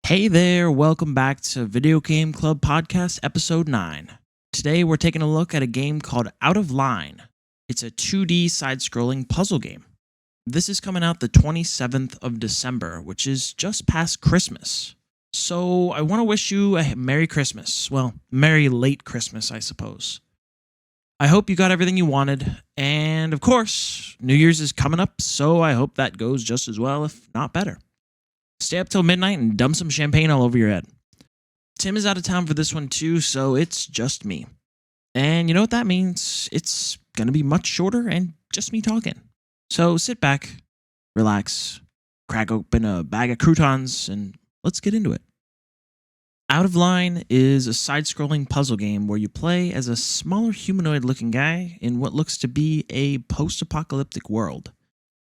Hey there, welcome back to Video Game Club Podcast Episode 9. Today we're taking a look at a game called Out of Line. It's a 2D side-scrolling puzzle game. This is coming out the 27th of December, which is just past Christmas. So I want to wish you a Merry Christmas. Well, Merry late Christmas, I suppose. I hope you got everything you wanted, and of course, New Year's is coming up, so I hope that goes just as well, if not better. Stay up till midnight and dump some champagne all over your head. Tim is out of town for this one too, so it's just me. And you know what that means? It's going to be much shorter and just me talking. So sit back, relax, crack open a bag of croutons, and let's get into it. Out of Line is a side-scrolling puzzle game where you play as a smaller humanoid-looking guy in what looks to be a post-apocalyptic world.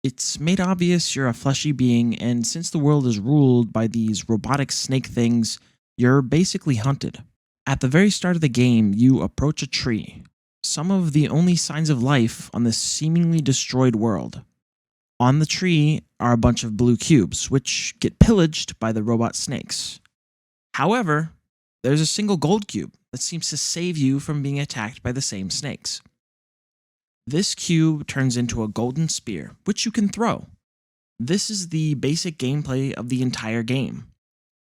It's made obvious you're a fleshy being, and since the world is ruled by these robotic snake things, you're basically hunted. At the very start of the game, you approach a tree, some of the only signs of life on this seemingly destroyed world. On the tree are a bunch of blue cubes, which get pillaged by the robot snakes. However, there's a single gold cube that seems to save you from being attacked by the same snakes. This cube turns into a golden spear, which you can throw. This is the basic gameplay of the entire game.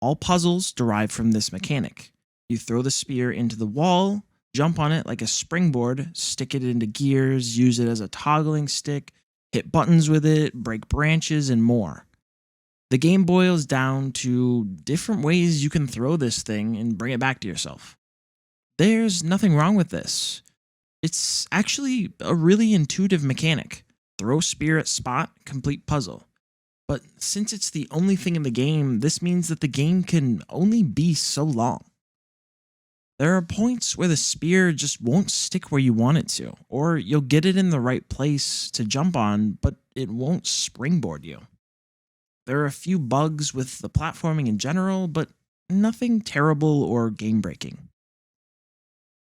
All puzzles derive from this mechanic. You throw the spear into the wall, jump on it like a springboard, stick it into gears, use it as a toggling stick, hit buttons with it, break branches, and more. The game boils down to different ways you can throw this thing and bring it back to yourself. There's nothing wrong with this. It's actually a really intuitive mechanic. Throw spear at spot, complete puzzle. But since it's the only thing in the game, this means that the game can only be so long. There are points where the spear just won't stick where you want it to, or you'll get it in the right place to jump on, but it won't springboard you. There are a few bugs with the platforming in general, but nothing terrible or game-breaking.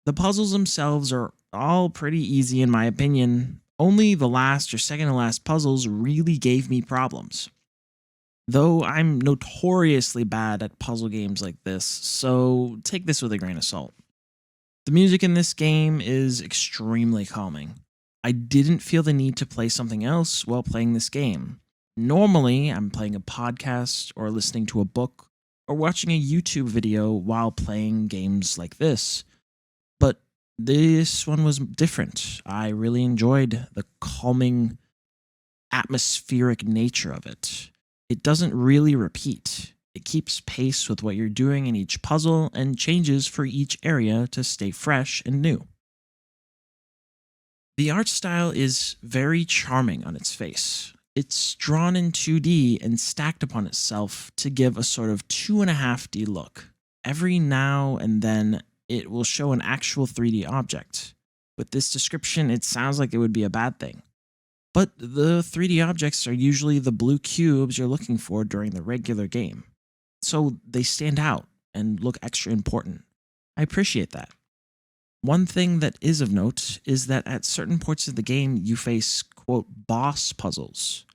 The puzzles themselves are all pretty easy in my opinion. Only the last or second to last puzzles really gave me problems. Though I'm notoriously bad at puzzle games like this, so take this with a grain of salt. The music in this game is extremely calming. I didn't feel the need to play something else while playing this game. Normally, I'm playing a podcast or listening to a book or watching a YouTube video while playing games like this. But this one was different. I really enjoyed the calming, atmospheric nature of it. It doesn't really repeat. It keeps pace with what you're doing in each puzzle and changes for each area to stay fresh and new. The art style is very charming on its face. It's drawn in 2D and stacked upon itself to give a sort of 2.5D look. Every now and then, it will show an actual 3D object. With this description, it sounds like it would be a bad thing. But the 3D objects are usually the blue cubes you're looking for during the regular game. So they stand out and look extra important. I appreciate that. One thing that is of note is that at certain points of the game, you face, quote, boss puzzles.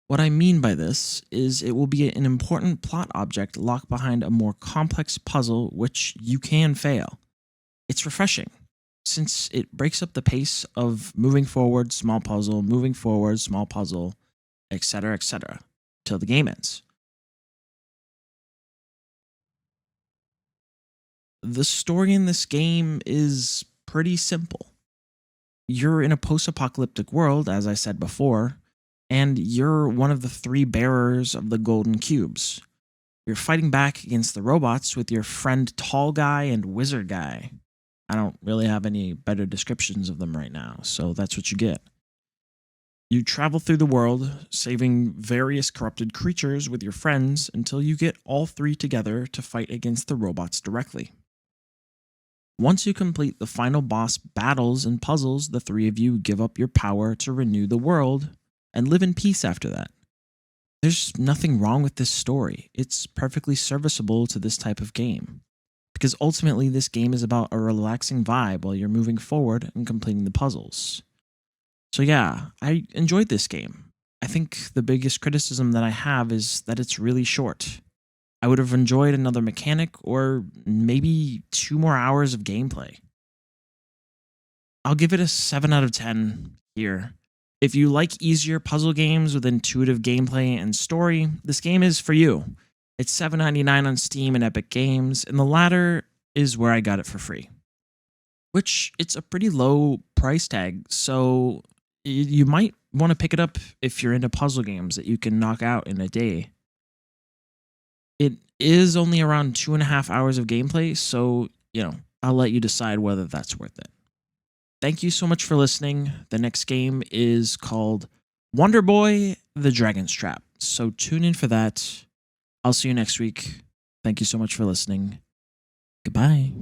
What I mean by this is it will be an important plot object locked behind a more complex puzzle which you can fail. It's refreshing, since it breaks up the pace of moving forward, small puzzle, moving forward, small puzzle, etc., till the game ends. The story in this game is pretty simple. You're in a post-apocalyptic world, as I said before, and you're one of the 3 bearers of the golden cubes. You're fighting back against the robots with your friend Tall Guy and Wizard Guy. I don't really have any better descriptions of them right now, so that's what you get. You travel through the world, saving various corrupted creatures with your friends until you get all 3 together to fight against the robots directly. Once you complete the final boss battles and puzzles, the 3 of you give up your power to renew the world and live in peace after that. There's nothing wrong with this story. It's perfectly serviceable to this type of game. Because ultimately, this game is about a relaxing vibe while you're moving forward and completing the puzzles. So yeah, I enjoyed this game. I think the biggest criticism that I have is that it's really short. I would have enjoyed another mechanic or maybe 2 more hours of gameplay. I'll give it a 7 out of 10 here. If you like easier puzzle games with intuitive gameplay and story, this game is for you. It's $7.99 on Steam and Epic Games, and the latter is where I got it for free. Which, it's a pretty low price tag, so you might want to pick it up if you're into puzzle games that you can knock out in a day. It is only around 2.5 hours of gameplay, so, I'll let you decide whether that's worth it. Thank you so much for listening. The next game is called Wonder Boy: The Dragon's Trap, so tune in for that. I'll see you next week. Thank you so much for listening. Goodbye.